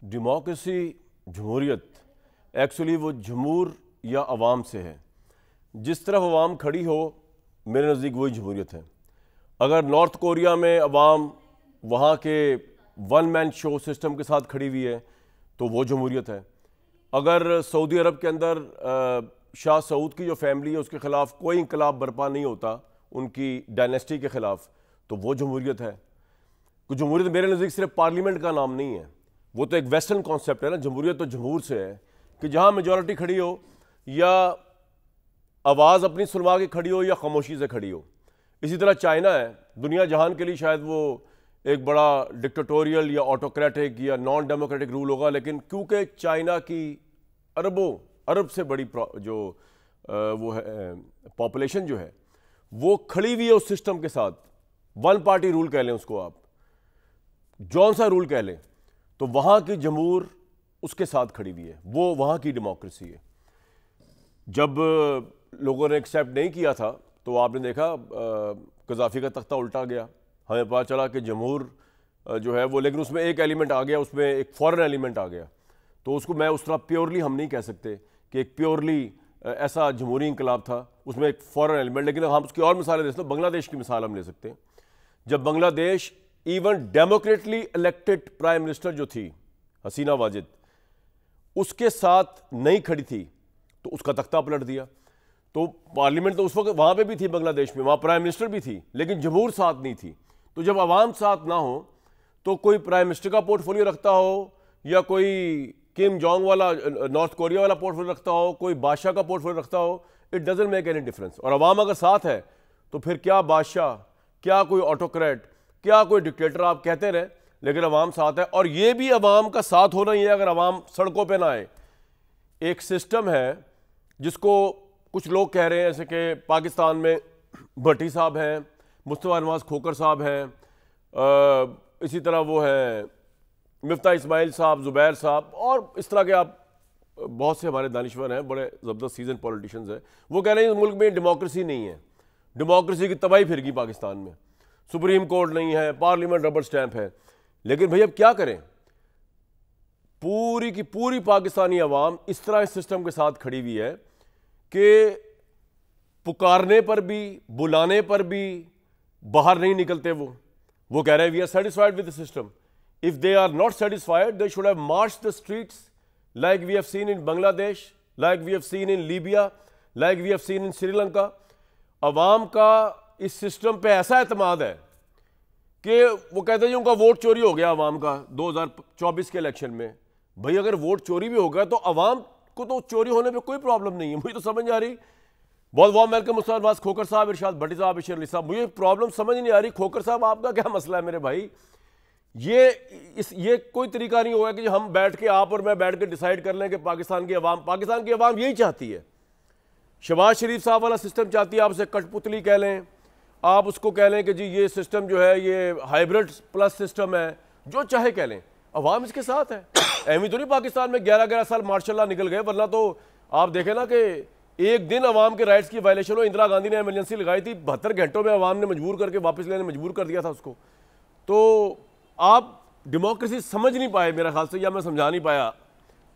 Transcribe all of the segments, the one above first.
Democracy, जमहूरियत, actually वो जमहूर या अवाम से है। जिस तरफ अवाम खड़ी हो, मेरे नज़दीक वही जमहूरियत है। अगर नॉर्थ कोरिया में अवाम वहाँ के वन मैन शो सिस्टम के साथ खड़ी हुई है तो वो जमहूरियत है। अगर सऊदी अरब के अंदर शाह सऊद की जो फैमिली है उसके ख़िलाफ़ कोई इंकलाब बर्पा नहीं होता उनकी डायनेस्टी के ख़िलाफ़, तो वो जमहूरियत है। तो जमहूरियत मेरे नज़दीक सिर्फ पार्लियामेंट का नाम नहीं है, वो तो एक वेस्टर्न कॉन्सेप्ट है ना। जमहूरियत तो जमहूर से है कि जहाँ मेजॉरिटी खड़ी हो या आवाज़ अपनी सुनवा के खड़ी हो या खामोशी से खड़ी हो। इसी तरह चाइना है, दुनिया जहान के लिए शायद वो एक बड़ा डिक्टेटोरियल या ऑटोक्रेटिक या नॉन डेमोक्रेटिक रूल होगा, लेकिन क्योंकि चाइना की अरब से बड़ी जो वो है पॉपुलेशन जो है वो खड़ी हुई है उस सिस्टम के साथ। वन पार्टी रूल कह लें उसको, आप जौन सा रूल कह लें, तो वहाँ की जमहूर उसके साथ खड़ी हुई है, वो वहाँ की डेमोक्रेसी है। जब लोगों ने एक्सेप्ट नहीं किया था तो आपने देखा कज़ाफ़ी का तख्ता उल्टा गया। हमें पता चला कि जमहूर जो है वो, लेकिन उसमें एक एलिमेंट आ गया, उसमें एक फॉरेन एलिमेंट आ गया। तो उसको मैं उस तरह प्योरली हम नहीं कह सकते कि एक प्योरली ऐसा जमहूरी इंकलाब था, उसमें एक फॉरेन एलिमेंट। लेकिन हम उसकी और मिसालें दे सकते हैं। बांग्लादेश की मिसाल हम ले सकते हैं। जब Bangladesh even democratically elected prime minister जो थी हसीना वाजिद, उसके साथ नहीं खड़ी थी तो उसका तख्ता पलट दिया। तो पार्लियामेंट तो उस वक्त वहाँ पे भी थी बांग्लादेश में, वहाँ प्राइम मिनिस्टर भी थी, लेकिन जमहूर साथ नहीं थी। तो जब अवाम साथ ना हो तो कोई प्राइम मिनिस्टर का पोर्टफोलियो रखता हो या कोई किम जोंग वाला नॉर्थ कोरिया वाला पोर्टफोलियो रखता हो, कोई बादशाह का पोर्टफोलियो रखता हो, it doesn't make any difference. और अवाम अगर साथ है तो फिर क्या बादशाह, क्या कोई ऑटोक्रेट, क्या कोई डिक्टेटर आप कहते रहे, लेकिन अवाम साथ है। और ये भी अवाम का साथ होना ही है अगर अवाम सड़कों पर ना आए। एक सिस्टम है जिसको कुछ लोग कह रहे हैं, जैसे कि पाकिस्तान में भट्टी साहब हैं, मुस्तफा नवाज खोकर साहब हैं, इसी तरह वो है मिफ्ता इस्माइल साहब, जुबैर साहब, और इस तरह के आप बहुत से हमारे दानिश्वर हैं, बड़े ज़बरदस्त सीजन पॉलिटिशियंस हैं। वो कह रहे हैं इस मुल्क में डेमोक्रेसी नहीं है, डेमोक्रेसी की तबाही फिर गई पाकिस्तान में, सुप्रीम कोर्ट नहीं है, पार्लियामेंट रबर स्टैंप है। लेकिन भाई अब क्या करें, पूरी की पूरी पाकिस्तानी अवाम इस तरह इस सिस्टम के साथ खड़ी हुई है कि पुकारने पर भी, बुलाने पर भी बाहर नहीं निकलते। वो कह रहे हैं we are satisfied with the system. If they are not satisfied they should have march the streets like we have seen in Bangladesh, like we have seen in Libya, like we have seen in Sri Lanka. अवाम का इस system पे ऐसा एतमाद है कि वो कहते हैं जी उनका वोट चोरी हो गया अवाम का 2024 के इलेक्शन में। भाई अगर वोट चोरी भी हो गया तो अवाम को तो चोरी होने पे कोई प्रॉब्लम नहीं है। मुझे तो समझ नहीं आ रही, बहुत वार्म वेलकम मुस्तफा नवाज खोकर साहब, इरशाद भट्टी साहब, इशर अली साहब, मुझे प्रॉब्लम समझ नहीं आ रही। खोकर साहब आपका क्या मसला है मेरे भाई? ये कोई तरीका नहीं होगा कि हम बैठ के, आप और मैं बैठ के डिसाइड कर लें कि पाकिस्तान की अवाम यही चाहती है। शहबाज शरीफ साहब वाला सिस्टम चाहती है, आप उसे कठपुतली कह लें, आप उसको कह लें कि जी ये सिस्टम जो है ये हाइब्रिड प्लस सिस्टम है, जो चाहे कह लें, अवाम इसके साथ है। एवं तो नहीं पाकिस्तान में 11-11 साल मार्शल निकल गए, वरना तो आप देखें ना कि एक दिन अवाम के राइट्स की वायलेशन हो, इंदिरा गांधी ने इमरजेंसी लगाई थी, 72 घंटों में अवाम ने मजबूर करके वापस लेने मजबूर कर दिया था उसको। तो आप डेमोक्रेसी समझ नहीं पाए मेरा ख्याल से, या मैं समझा नहीं पाया।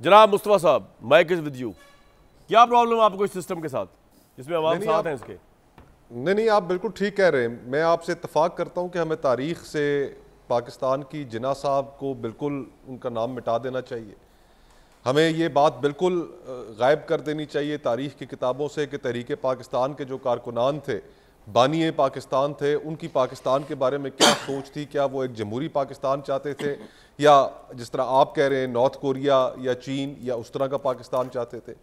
जनाब मुस्तफा साहब, माइक इज विद यू। क्या प्रॉब्लम आपको इस सिस्टम के साथ जिसमें अवाम साथ हैं इसके? नहीं, आप बिल्कुल ठीक कह रहे हैं। मैं आपसे इत्तफाक करता हूं कि हमें तारीख से पाकिस्तान की जिन्ना साहब को बिल्कुल उनका नाम मिटा देना चाहिए। हमें ये बात बिल्कुल गायब कर देनी चाहिए तारीख की किताबों से कि तहरीक पाकिस्तान के जो कारकुनान थे, बानिए पाकिस्तान थे, उनकी पाकिस्तान के बारे में क्या सोच थी। क्या वो एक जमहूरी पाकिस्तान चाहते थे, या जिस तरह आप कह रहे हैं नॉर्थ कोरिया या चीन या उस तरह का पाकिस्तान चाहते थे?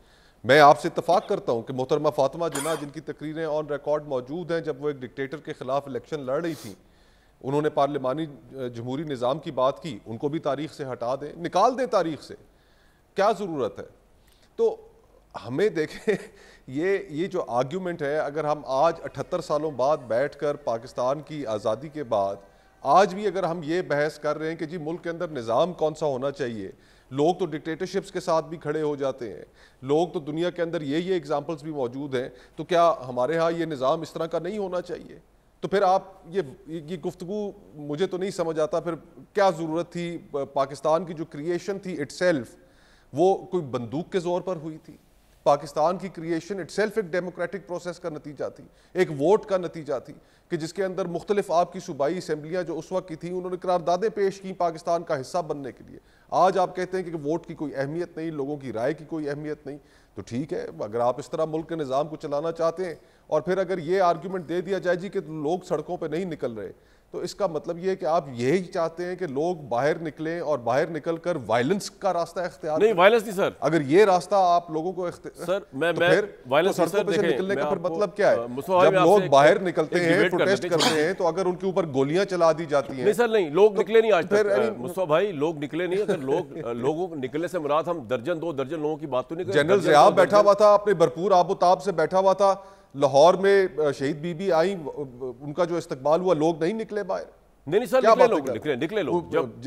मैं आपसे इत्तफाक करता हूं कि मोहतरमा फातिमा जिन्ना, जिनकी तकरीरें ऑन रिकॉर्ड मौजूद हैं, जब वो एक डिक्टेटर के खिलाफ इलेक्शन लड़ रही थी, उन्होंने पार्लिमानी जमहूरी निज़ाम की बात की, उनको भी तारीख से हटा दें, निकाल दें तारीख से, क्या ज़रूरत है? तो हमें देखें ये जो आर्ग्यूमेंट है, अगर हम आज 78 सालों बाद बैठकर पाकिस्तान की आज़ादी के बाद आज भी अगर हम ये बहस कर रहे हैं कि जी मुल्क के अंदर निज़ाम कौन सा होना चाहिए, लोग तो डिक्टेटरशिप्स के साथ भी खड़े हो जाते हैं, लोग तो दुनिया के अंदर ये एग्जाम्पल्स भी मौजूद हैं, तो क्या हमारे यहाँ ये निज़ाम इस तरह का नहीं होना चाहिए? तो फिर आप ये गुफ्तगू मुझे तो नहीं समझ आता फिर क्या ज़रूरत थी। पाकिस्तान की जो क्रिएशन थी इटसेल्फ वो कोई बंदूक के ज़ोर पर हुई थी। पाकिस्तान की क्रिएशन इटसेल्फ एक डेमोक्रेटिक प्रोसेस का नतीजा थी, एक वोट का नतीजा थी कि जिसके अंदर मुख्तलिफ आपकी सूबाई असम्बलियाँ जो उस वक्त की थी उन्होंने करारदादें पेश की पाकिस्तान का हिस्सा बनने के लिए। आज आप कहते हैं कि वोट की कोई अहमियत नहीं, लोगों की राय की कोई अहमियत नहीं। तो ठीक है, अगर आप इस तरह मुल्क के निज़ाम को चलाना चाहते हैं और फिर अगर ये आर्ग्यूमेंट दे दिया जाए जी कि लोग सड़कों पर नहीं निकल रहे, तो इसका मतलब ये है कि आप यही चाहते हैं कि लोग बाहर निकलें और बाहर निकलकर वायलेंस का रास्ता इख्तियार नहीं, वायलेंस नहीं सर। अगर ये रास्ता आप लोगों को सर मैं फिर वायलेंस सड़कों पे से निकलने का फिर मतलब क्या है? जब आपसे लोग बाहर निकलते हैं, प्रोटेस्ट करते हैं, तो अगर उनके ऊपर गोलियां चला दी जाती हैं। नहीं सर, नहीं, लोग निकले नहीं आज तक मुस्तफा भाई, लोग निकले नहीं। अगर लोगों को निकलने से मुराद हम दर्जन 2 दर्जन लोगों की बात तो नहीं कर रहे। जनरल ज़िया बैठा हुआ था, अपने भरपूर आबोताब से बैठा हुआ था लाहौर में, शहीद बीबी आई, उनका जो इस्तकबाल हुआ, लोग नहीं निकले बाहर। नहीं सर, निकले लोग। जब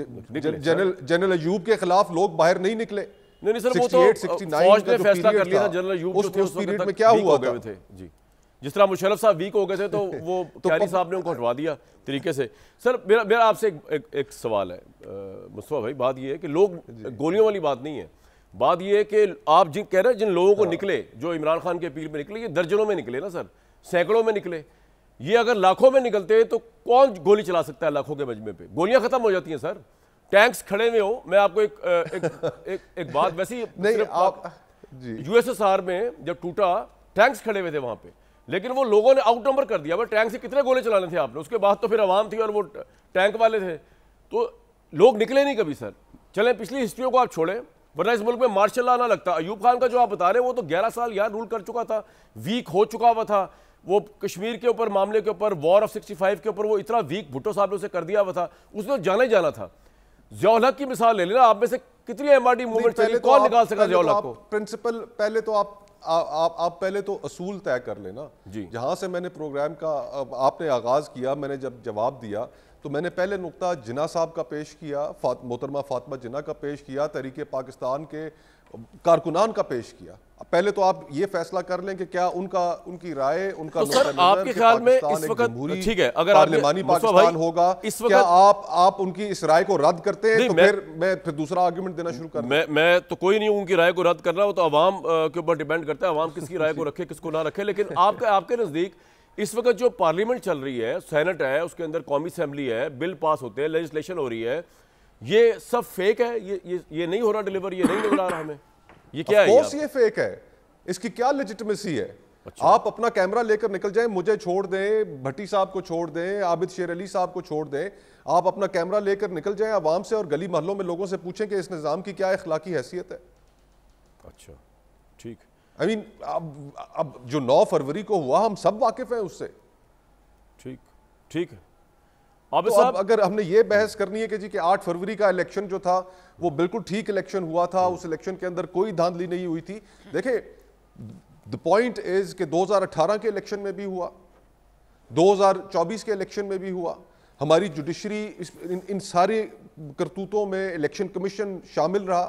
जनरल अयूब के खिलाफ लोग बाहर नहीं निकले। नहीं सर, वो तो फौज ने फैसला कर लिया था। जनरल अयूब जो थे उस पीरियड में क्या हुआ थे जी, जिस तरह मुशर्रफ साहब वीक हो गए थे तो वो क्यारी साहब ने उनको हटवा दिया तरीके से। सर मेरा आपसे एक सवाल है मुस्तफा भाई, बात ये है कि लोग गोलियों वाली बात नहीं है, बात ये है कि आप जिन कह रहे हैं जिन लोगों को निकले, जो इमरान खान के अपील में निकले, ये दर्जनों में निकले ना सर, सैकड़ों में निकले। ये अगर लाखों में निकलते हैं तो कौन गोली चला सकता है लाखों के मजमे पे? गोलियां खत्म हो जाती हैं सर, टैंक्स खड़े हुए हो। मैं आपको एक बात वैसे ही नहीं, आप यूएसएसआर में जब टूटा टैंक्स खड़े हुए थे वहां पे, लेकिन वो लोगों ने आउट नंबर कर दिया। वो टैंक से कितने गोले चलाने थे आपने? उसके बाद तो फिर आवाम थी और वो टैंक वाले थे, तो लोग निकले नहीं कभी सर। चलें पिछली हिस्ट्रियों को आप छोड़ें, वरना इस मुल्क में मार्शल लॉ ना लगता। अयूब खान का जो आप बता रहे हैं वो तो 11 साल यहाँ रूल कर चुका था, वीक हो चुका हुआ था। वो कश्मीर के ऊपर मामले के ऊपर, वॉर ऑफ 65 के ऊपर वो इतना वीक भुट्टो साहब ने उसे कर दिया हुआ था, उसने तो जाना ही जाना था। ज़िया-उल हक की मिसाल ले लेना, आप में से कितनी एमआरडी मूवमेंट चली, कौन निकाल सका ज़िया-उल हक को? प्रिंसिपल पहले तो आप पहले तो असूल तय कर लेना जी। जहां से मैंने प्रोग्राम का आपने आगाज किया, मैंने जब जवाब दिया तो मैंने पहले नुक्ता जिन्ना साहब का पेश किया, मोहतरमा फातिमा जिन्ना का पेश किया, तहरीक पाकिस्तान के कारकुनान का पेश किया। पहले तो आप ये फैसला कर लें कि क्या उनकी राय, उनका तो सर आपके ख्याल में इस वक्त ठीक है, अगर पार्लिमानी पाकिस्तान होगा, क्या आप उनकी इस राय को रद्द करते हैं? तो फिर दूसरा आर्गुमेंट देना शुरू कर। मैं तो कोई नहीं हूं उनकी राय को रद्द करना, वो तो अवाम के ऊपर डिपेंड करता है, अवाम किसकी राय को रखे किसको ना रखे। लेकिन आपके नजदीक इस वक्त जो पार्लियामेंट चल रही है, सेनेट है, उसके अंदर कौमी असेंबली है, बिल पास होते हैं, लेजिस्लेशन हो रही है, ये सब फेक है? ये नहीं हो रहा डिलीवर, ये नहीं नजर आ रहा हमें, ये क्या है? ये फेक है, इसकी क्या लेजिटिमेसी है? अच्छा। आप अपना कैमरा लेकर निकल जाएं, मुझे छोड़ दें, भट्टी साहब को छोड़ दें, आबिद शेर अली साहब को छोड़ दें, आप अपना कैमरा लेकर निकल जाएं आवाम से और गली मोहल्लों में लोगों से पूछें कि इस निज़ाम की क्या अखलाकी हैसियत है। अच्छा, ठीक। आई मीन अब जो 9 फरवरी को हुआ हम सब वाकिफ हैं उससे। ठीक है। तो अब अगर हमने ये बहस करनी है कि जी कि 8 फरवरी का इलेक्शन जो था वो बिल्कुल ठीक इलेक्शन हुआ था, उस इलेक्शन के अंदर कोई धांधली नहीं हुई थी। देखिए द पॉइंट इज कि 2018 के इलेक्शन में भी हुआ, 2024 के इलेक्शन में भी हुआ। हमारी जुडिशरी इन सारे करतूतों में इलेक्शन कमीशन शामिल रहा,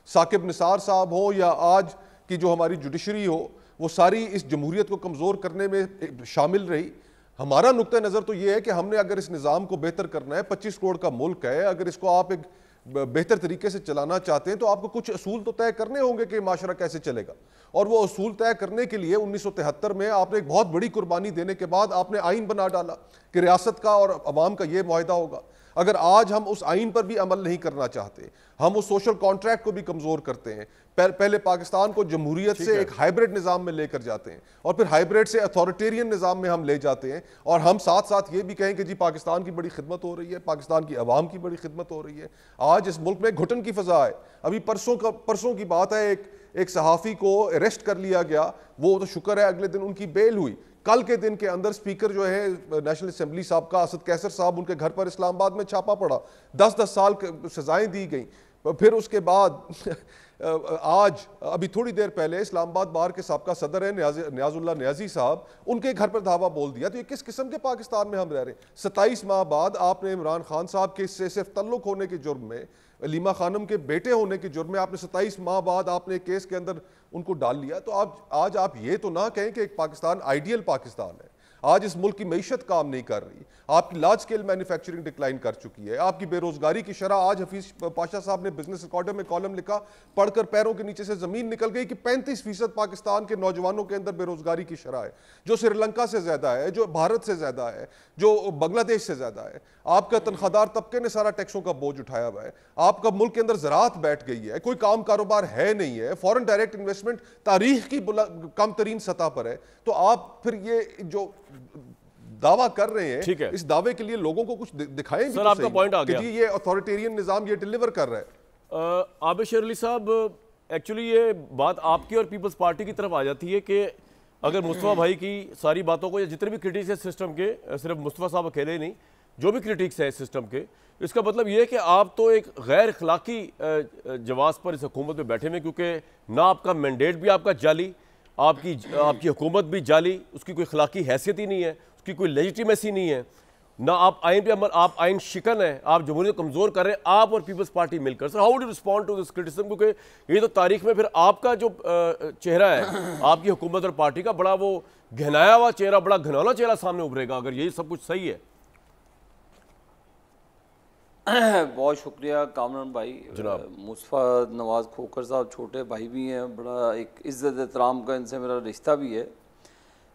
साकिब निसार साहब हो या आज की जो हमारी जुडिशरी हो, वो सारी इस जमहूरियत को कमज़ोर करने में शामिल रही। हमारा नुक्ता नज़र तो ये है कि हमने अगर इस निज़ाम को बेहतर करना है, 25 करोड़ का मुल्क है, अगर इसको आप एक बेहतर तरीके से चलाना चाहते हैं तो आपको कुछ असूल तो तय करने होंगे कि माशरा कैसे चलेगा। और वो असूल तय करने के लिए 1973 में आपने एक बहुत बड़ी कुर्बानी देने के बाद आपने आइन बना डाला कि रियासत का और अवाम का ये मुआहदा होगा। अगर आज हम उस आइन पर भी अमल नहीं करना चाहते, हम उस सोशल कॉन्ट्रैक्ट को भी कमज़ोर करते हैं, पहले पाकिस्तान को जमहूरियत से एक हाइब्रिड निज़ाम में लेकर जाते हैं और फिर हाइब्रिड से अथॉरिटेरियन निज़ाम में हम ले जाते हैं, और हम साथ साथ ये भी कहें कि जी पाकिस्तान की बड़ी खिदमत हो रही है, पाकिस्तान की आवाम की बड़ी खिदमत हो रही है। आज इस मुल्क में घुटन की फ़ज़ा है। अभी परसों की बात है, एक सहाफ़ी को अरेस्ट कर लिया गया, वो तो शुक्र है अगले दिन उनकी बेल हुई। कल के दिन के अंदर स्पीकर जो है नेशनल असेंबली साहब का, असद कैसर साहब, उनके घर पर इस्लामाबाद में छापा पड़ा, 10-10 साल सजाएं दी गई। फिर उसके बाद आज अभी थोड़ी देर पहले इस्लामाबाद बार के साबका सदर है न्याजुल्लाह न्याजी साहब, उनके घर पर धावा बोल दिया। तो ये किस किस्म के पाकिस्तान में हम रह रहे हैं? 27 माह बाद आपने इमरान खान साहब के इससे सिर्फ तल्लुक होने के जुर्म में, लीमा खानम के बेटे होने के जुर्म में आपने 27 माह बाद आपने केस के अंदर उनको डाल लिया। तो आज आप ये तो ना कहें कि एक पाकिस्तान आइडियल पाकिस्तान है। आज इस मुल्क की मईशत काम नहीं कर रही, आपकी लार्ज स्केल मैन्युफैक्चरिंग डिक्लाइन कर चुकी है, आपकी बेरोजगारी की शरह, आज हफीज पाशा साहब ने बिजनेस रिकॉर्डर में कॉलम लिखा, पढ़कर पैरों के नीचे से जमीन निकल गई कि 35% पाकिस्तान के नौजवानों के अंदर बेरोजगारी की शरह है, जो श्रीलंका से ज्यादा है, जो भारत से ज्यादा है, जो बांग्लादेश से ज्यादा है। आपका तनख्वाहदार तबके ने सारा टैक्सों का बोझ उठाया हुआ है, आपका मुल्क के अंदर ज़राअत बैठ गई है, कोई काम कारोबार है नहीं है, फॉरेन डायरेक्ट इन्वेस्टमेंट तारीख की कम तरीन सतह पर है। तो आप फिर ये जो दावा कर रहे हैं, इस दावे के लिए लोगों को कुछ दिखाएं भी। सर, आपका पॉइंट आ गया कि ये अथॉरिटेरियन निजाम ये डिलीवर कर रहा है। आबिद शेर अली साहब, एक्चुअली ये बात आपकी और पीपल्स पार्टी की तरफ आ जाती है कि अगर मुस्तफा भाई की सारी बातों को, या जितने भी क्रिटिक्स है सिस्टम के, सिर्फ मुस्तफा साहब अकेले नहीं, जो भी क्रिटिक्स है सिस्टम के, इसका मतलब ये है कि आप तो एक गैर अखलाकी जवाब पर इस हुकूमत में बैठे हुए, क्योंकि ना आपका मैंडेट भी आपका जाली, आपकी हुकूमत भी जाली, उसकी कोई अखलाकी हैसियत ही नहीं है, उसकी कोई लेजिटिमेसी नहीं है, ना आप आइन पे अमल, आप आइन शिकन है, आप जमहूरियत को कमज़ोर कर रहे हैं, आप और पीपल्स पार्टी मिलकर। Sir, how do respond to this criticism? क्योंकि ये तो तारीख में फिर आपका जो चेहरा है आपकी हुकूमत और पार्टी का, बड़ा वो घनाया हुआ चेहरा, बड़ा घनौना चेहरा सामने उभरेगा अगर यही सब कुछ सही है। बहुत शुक्रिया कामरान भाई। मुस्तफा नवाज खोखर साहब छोटे भाई भी हैं, बड़ा एक इज़्ज़त एहतराम का इनसे मेरा रिश्ता भी है,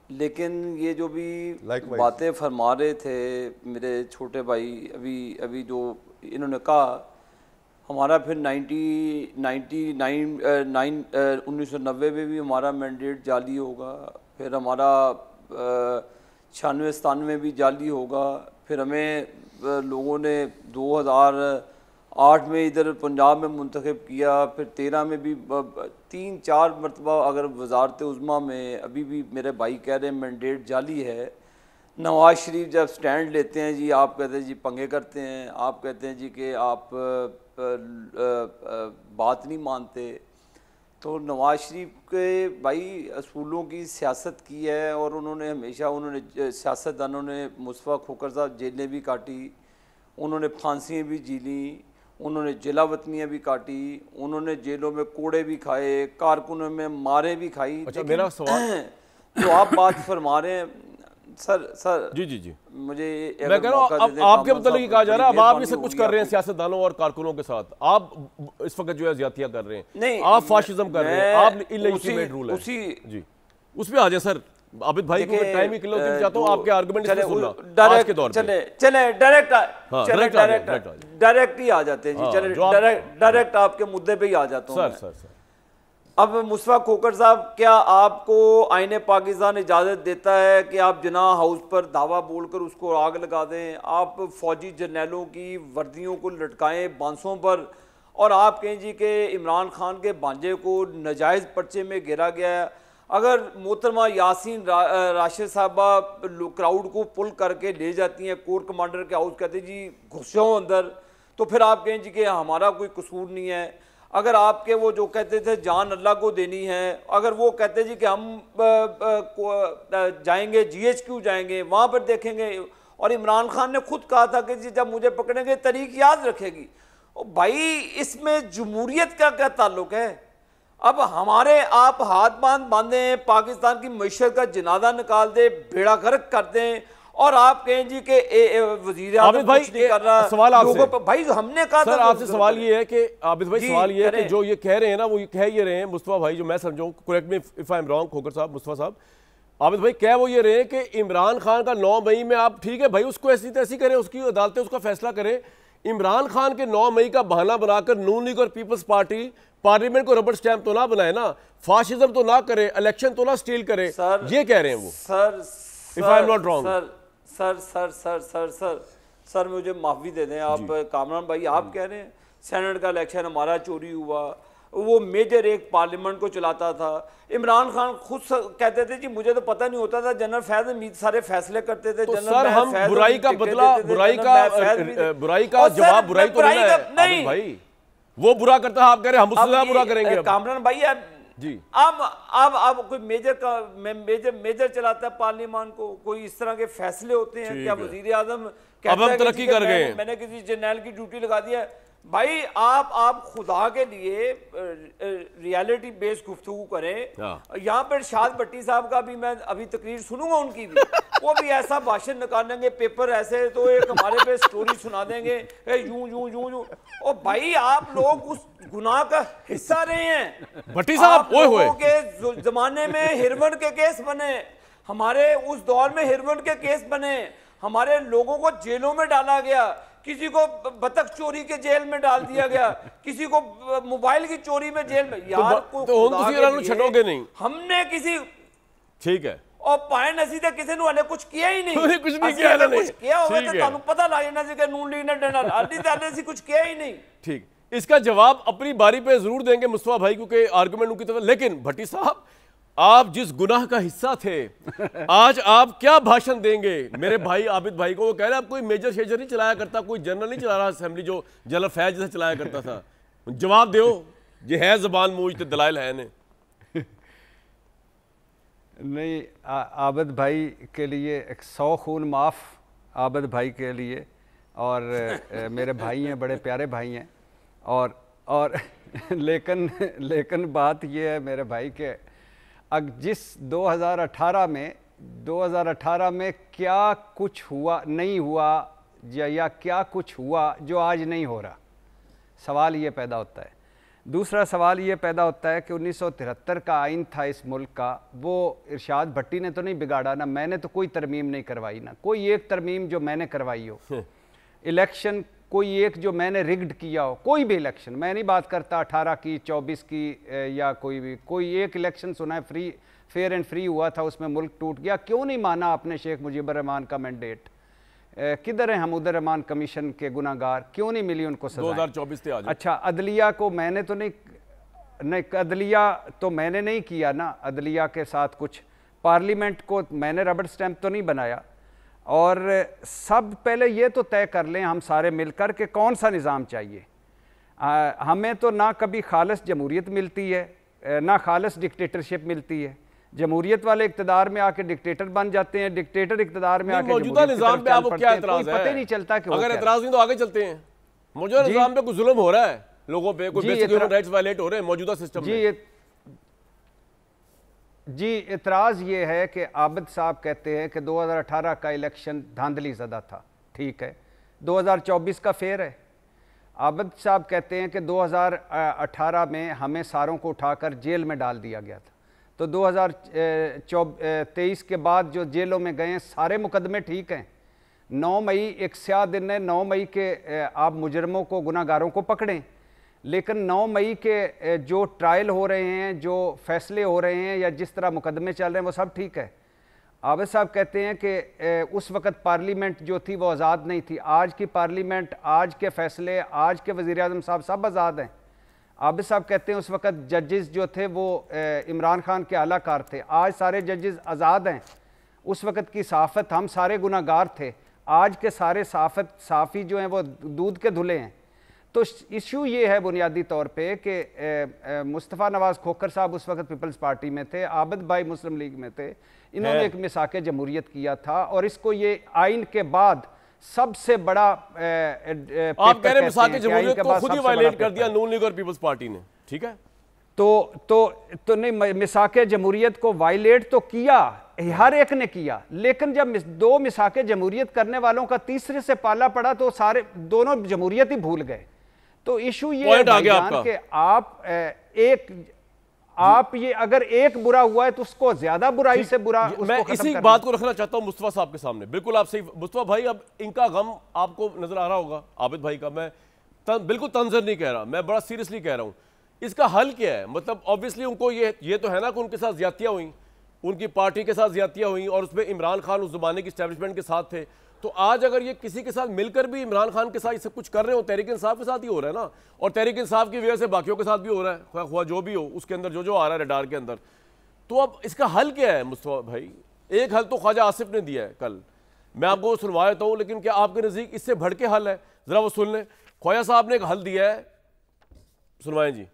लेकिन ये जो भी बातें फरमा रहे थे मेरे छोटे भाई, अभी जो इन्होंने कहा, हमारा फिर 1990 में भी हमारा मैंडेट जाली होगा, फिर हमारा 96-97 भी जाली होगा, फिर हमें लोगों ने 2008 में इधर पंजाब में मुंतखब किया, फिर 13 में भी 3-4 मरतबा, अगर वजारत उज़्मा में अभी भी मेरे भाई कह रहे हैं मैंडेट जाली है। नवाज शरीफ जब स्टैंड लेते हैं जी, आप कहते हैं जी पंगे करते हैं, आप कहते हैं जी कि आप बात नहीं मानते। तो नवाज शरीफ के भाई असूलों की सियासत की है, और उन्होंने हमेशा, उन्होंने सियासतदानों ने, मुस्तफा खोखर साहब जेलें भी काटी, उन्होंने फांसियाँ भी झीली, उन्होंने जिला वतनियाँ भी काटी, उन्होंने जेलों में कोड़े भी खाए, कारकुनों में मारे भी खाई। अच्छा, मेरा सवाल तो आप बात फरमा रहे हैं सर जी मुझे मैं कह रहा हूँ, अब आपके मतलब ये कहा जा रहा है, अब आप ये सब कुछ कर रहे हैं सियासतदानों और कारकुनों के साथ, आप इस वक्त जो है ज्यादतियां कर रहे हैं, नहीं आप फाशिज्म कर रहे हैं, आप इलेजिटिमेट रूल है जी, उस पे आ जाए सर। आबिद भाई को टाइम ही किलो चाहता हूँ, आपके आर्गुमेंट सुनना आज के दौर पे। चले डायरेक्ट ही आ जाते हैं जी, चले डायरेक्ट आपके मुद्दे पे ही आ जाता हूँ सर। अब मुस्तफा खोखर साहब, क्या आपको आईने पाकिस्तान इजाज़त देता है कि आप जिना हाउस पर दावा बोलकर उसको आग लगा दें, आप फौजी जर्नैलों की वर्दियों को लटकाएं बांसों पर, और आप कहें जी कि इमरान खान के भांजे को नाजायज़ पर्चे में गिरा गया है? अगर मोहतरमा यासीन राशिद साहबा क्राउड को पुल करके ले जाती हैं कोर कमांडर के हाउस, कहते जी घुस जाओ अंदर, तो फिर आप कहें जी कि हमारा कोई कसूर नहीं है। अगर आपके वो जो कहते थे जान अल्लाह को देनी है, अगर वो कहते जी कि हम जाएंगे GHQ जाएंगे, वहाँ पर देखेंगे, और इमरान खान ने खुद कहा था कि जी जब मुझे पकड़ेंगे तारीख याद रखेगी। भाई इसमें जमहूरियत का क्या ताल्लुक है? अब हमारे आप हाथ बांधें, पाकिस्तान की मईशत का जनाजा निकाल दे, बेड़ा गर्क कर दें, और आप कहें जी कि वजीर आज़म कुछ नहीं कर रहा। सवाल आपसे भाई हमने कहा सर, आपसे सवाल ये है कि आबिद भाई, सवाल ये है कि जो ये कह रहे हैं ना, वो ये कह ये रहे हैं मुस्तफा भाई, जो मैं समझाऊं, correct me if I am wrong, Khokhar साहब, मुस्तफा साहब, आबिद भाई कह वो ये रहे हैं कि इमरान खान का 9 मई में आप, ठीक है भाई, उसको ऐसी तैसी करें, उसकी अदालतें उसका फैसला करें, इमरान खान के 9 मई का बहाना बनाकर नून लीग और पीपल्स पार्टी पार्लियामेंट को रबर स्टैंप तो ना बनाए ना, फाशिज्म तो ना करे, इलेक्शन तो ना स्टील करे, ये कह रहे हैं वो। Sir if I am not wrong sir मुझे माफी दे दें आप कामरान भाई, आप कह रहे हैं सेनेट का इलेक्शन हमारा चोरी हुआ, वो मेजर एक पार्लियामेंट को चलाता था। इमरान खान खुद कहते थे जी मुझे तो पता नहीं होता था, जनरल फैज हमीद सारे फैसले करते थे। तो सर हम बुराई का बदला, बुराई का जवाब बुराई तो नहीं भाई, वो बुरा करता है, आप कह रहे हैं हम उससे बुरा करेंगे। कामरान भाई जी, अब कोई मेजर चलाता है पार्लियामान को, कोई इस तरह के फैसले होते हैं क्या? वजीर आजम अब हम तरक्की कर गए, मैंने किसी जर्नैल की ड्यूटी लगा दिया, भाई आप खुदा के लिए रियलिटी बेस्ड गुफ्तगू करें। यहाँ पर इरशाद भट्टी साहब का भी मैं अभी तकरीर सुनूंगा उनकी भी, वो भी ऐसा भाषण निकालेंगे पेपर ऐसे, तो एक हमारे पे स्टोरी सुना देंगे यूं यूं यूं यूं। ओ भाई आप लोग उस गुनाह का हिस्सा रहे हैं। भट्टी साहब लोगों के जमाने में हिरवन के केस बने, हमारे उस दौर में हिरवन के केस बने, हमारे लोगों को जेलों में डाला गया, किसी को बतख चोरी के जेल में डाल दिया गया, किसी को मोबाइल की चोरी में जेल में। यार तो छटोगे नहीं, हमने किसी ठीक है और पाए नसी थे किसी ने कुछ किया ही नहीं, कुछ नहीं किया, कुछ किया होगा तो ਤੁਹਾਨੂੰ पता लग जाना ਸੀ कि नून लीग ने डंडा अड्डी दाने से कुछ किया ही नहीं। ठीक, इसका जवाब अपनी बारी पे जरूर देंगे मुस्तफा भाई, क्योंकि आर्गुमेंट उनकी तरफ। लेकिन भट्टी साहब, आप जिस गुनाह का हिस्सा थे, आज आप क्या भाषण देंगे मेरे भाई आबिद भाई को? वो कह रहे हैं आप कोई मेजर शेजर नहीं चलाया करता, कोई जनरल नहीं चला रहा असेंबली जो जनरल फैज जैसे चलाया करता था। जवाब दो, ये है जबान मूज ते दलाइल है ने। नहीं, आबिद भाई के लिए 100 खून माफ़ आबिद भाई के लिए, और मेरे भाई हैं, बड़े प्यारे भाई हैं। और लेकिन बात ये है मेरे भाई के, जिस 2018 में क्या कुछ हुआ नहीं हुआ या क्या कुछ हुआ जो आज नहीं हो रहा, सवाल ये पैदा होता है। दूसरा सवाल ये पैदा होता है कि 1973 का आइन था इस मुल्क का, वो इरशाद भट्टी ने तो नहीं बिगाड़ा ना, मैंने तो कोई तरमीम नहीं करवाई, ना कोई एक तरमीम जो मैंने करवाई हो। इलेक्शन कोई एक जो मैंने रिग्ड किया हो, कोई भी इलेक्शन, मैं नहीं बात करता 18 की 24 की या कोई एक इलेक्शन सुना है फ्री फेयर एंड फ्री हुआ था, उसमें मुल्क टूट गया। क्यों नहीं माना आपने शेख मुजीबर रहमान का मैंडेट? किधर है हमूदुर रहमान कमीशन के गुनाहगार? क्यों नहीं मिली उनको सजा? 2024 से आज। अच्छा, अदलिया को मैंने तो नहीं अदलिया तो मैंने नहीं किया ना, अदलिया के साथ कुछ, पार्लियामेंट को मैंने रबड़ स्टैंप तो नहीं बनाया। और सब पहले ये तो तय कर लें हम सारे मिलकर कि कौन सा निज़ाम चाहिए। हमें तो ना कभी खालिस जमहूरियत मिलती है, ना खालिस डिक्टेटरशिप मिलती है। जमहूरियत वाले इक़्तिदार में आके डिक्टेटर बन जाते हैं, डिक्टेटर इक़्तिदार में आके मौजूदा निज़ाम पे आपको क्या एतराज़ है? पता ही नहीं चलता कि अगर एतराज़ नहीं तो आगे चलते हैं। मौजूदा निज़ाम पे कुछ जुल्म हो रहा है लोगों पे, कोई बेसिक ह्यूमन राइट्स वायलेट हो रहे हैं मौजूदा सिस्टम में। जी, एतराज़ ये है कि आबिद साहब कहते हैं कि 2018 का इलेक्शन धांधली ज़दा था, ठीक है, 2024 का फेयर है। आबिद साहब कहते हैं कि 2018 में हमें सारों को उठाकर जेल में डाल दिया गया था, तो 2023 के बाद जो जेलों में गए सारे मुकदमे ठीक हैं। 9 मई एक स्याह दिन है, 9 मई के आप मुजरमों को, गुनाहगारों को पकड़ें, लेकिन 9 मई के जो ट्रायल हो रहे हैं, जो फैसले हो रहे हैं या जिस तरह मुकदमे चल रहे हैं वो सब ठीक है। आबिद साहब कहते हैं कि उस वक़्त पार्लियामेंट जो थी वो आज़ाद नहीं थी। आज की पार्लियामेंट, आज के फैसले, आज के वज़ीर-ए-आज़म साहब सब आज़ाद हैं। आबिद साहब कहते हैं उस वक़्त जजेस जो थे वो इमरान खान के आलाकार थे, आज सारे जजेस आज़ाद हैं। उस वक़्त की सहाफ़त, हम सारे गुनाहगार थे, आज के सारे साफ़ी जो हैं वो दूध के धुले हैं। तो इशू ये है बुनियादी तौर पे कि मुस्तफ़ा नवाज़ खोखर साहब उस वक़्त पीपल्स पार्टी में थे, आबिद भाई मुस्लिम लीग में थे, इन्होंने एक मिसाके जमहूरियत किया था, और इसको ये आइन के बाद सबसे बड़ा आप कह रहे हैं मिसाके जमहूरियत को खुद ही वायलेट कर दिया नून लीग और पीपल्स पार्टी ने, ठीक है? तो नहीं, मिसाके जमहूरियत को वायलेट तो किया, हर एक ने किया, लेकिन जब 2 मिसाके जमहूरियत करने वालों का तीसरे से पाला पड़ा तो सारे दोनों जमहूरियत ही भूल गए। तो इशू ये है कि आप ये अगर एक बुरा हुआ है तो उसको ज्यादा बुराई से बुरा, मैं इसी बात को रखना चाहता हूं मुस्तफा साहब के सामने। बिल्कुल आप सही मुस्तफा भाई, अब इनका गम आपको नजर आ रहा होगा आबिद भाई का, मैं बिल्कुल तंजर नहीं कह रहा, मैं बड़ा सीरियसली कह रहा हूं। इसका हल क्या है? मतलब ऑब्वियसली उनको ये तो है ना कि उनके साथ ज्यादतियां हुई, उनकी पार्टी के साथ ज्यादतियां हुई, और उसमें इमरान खान उस ज़माने की एस्टैब्लिशमेंट के साथ थे। तो आज अगर ये किसी के साथ मिलकर भी इमरान खान के साथ ये सब कुछ कर रहे हो, तहरीक इंसाफ के साथ ही हो रहा है ना, और तहरीक इंसाफ की वजह से बाकियों के साथ भी हो रहा है, हुआ जो भी हो उसके अंदर जो आ रहा है रडार के अंदर। तो अब इसका हल क्या है मुस्तफा भाई? एक हल तो ख्वाजा आसिफ ने दिया है, कल मैं आपको सुनवा देता हूँ, लेकिन क्या आपके नज़दीक इससे बढ़ के हल है? ज़रा वो सुन लें। ख्वाजा साहब ने एक हल दिया है, सुनवाएं जी।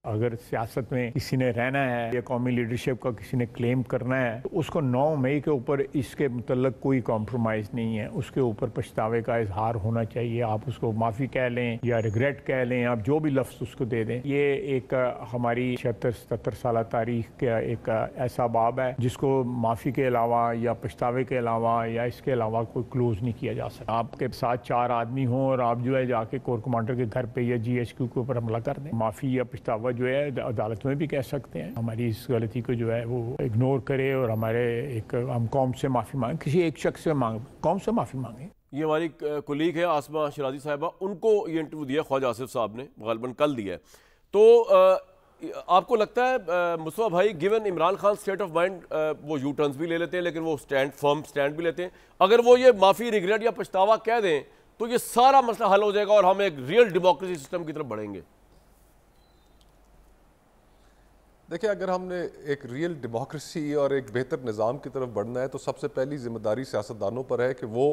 अगर सियासत में किसी ने रहना है या कौमी लीडरशिप का किसी ने क्लेम करना है तो उसको 9 मई के ऊपर इसके मतलब कोई कॉम्प्रोमाइज़ नहीं है, उसके ऊपर पछतावे का इजहार होना चाहिए। आप उसको माफ़ी कह लें या रिग्रेट कह लें, आप जो भी लफ्ज़ उसको दे दें। ये एक हमारी 76-77 साल तारीख का एक ऐसा बाब है जिसको माफ़ी के अलावा या पछतावे के अलावा या इसके अलावा कोई क्लोज नहीं किया जा सकता। आपके साथ 4 आदमी हों और आप जो है जाके कोर कमांडर के घर पे या GHQ के ऊपर हमला कर दें, माफ़ी या पछतावा जो है अदालत में भी कह सकते हैं। हमारी इस गलती को जो है वो इग्नोर करे और हमारे हम कौम से माफ़ी मांगे, किसी एक शख्स से मांगे, कौम से माफ़ी मांगे। ये हमारी कुलीग है आसमा शिराजी साहिबा, उनको ये इंटरव्यू दिया ख्वाजा आसिफ साहब ने, गालिबन कल दिया है। तो आपको लगता है मुस्तफा भाई, given Imran Khan state of mind, वो यू टर्न्स भी ले लेते हैं लेकिन वो फर्म स्टैंड भी लेते हैं, अगर वो ये माफ़ी रिग्रेट या पछतावा कह दें तो ये सारा मसला हल हो जाएगा और हम एक रियल डेमोक्रेसी सिस्टम की तरफ बढ़ेंगे? देखिए, अगर हमने एक रियल डेमोक्रेसी और एक बेहतर निज़ाम की तरफ बढ़ना है तो सबसे पहली जिम्मेदारी सियासतदानों पर है कि वो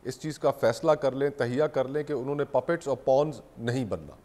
इस चीज़ का फैसला कर लें, तहिया कर लें कि उन्होंने पपेट्स और पॉन्स नहीं बनना।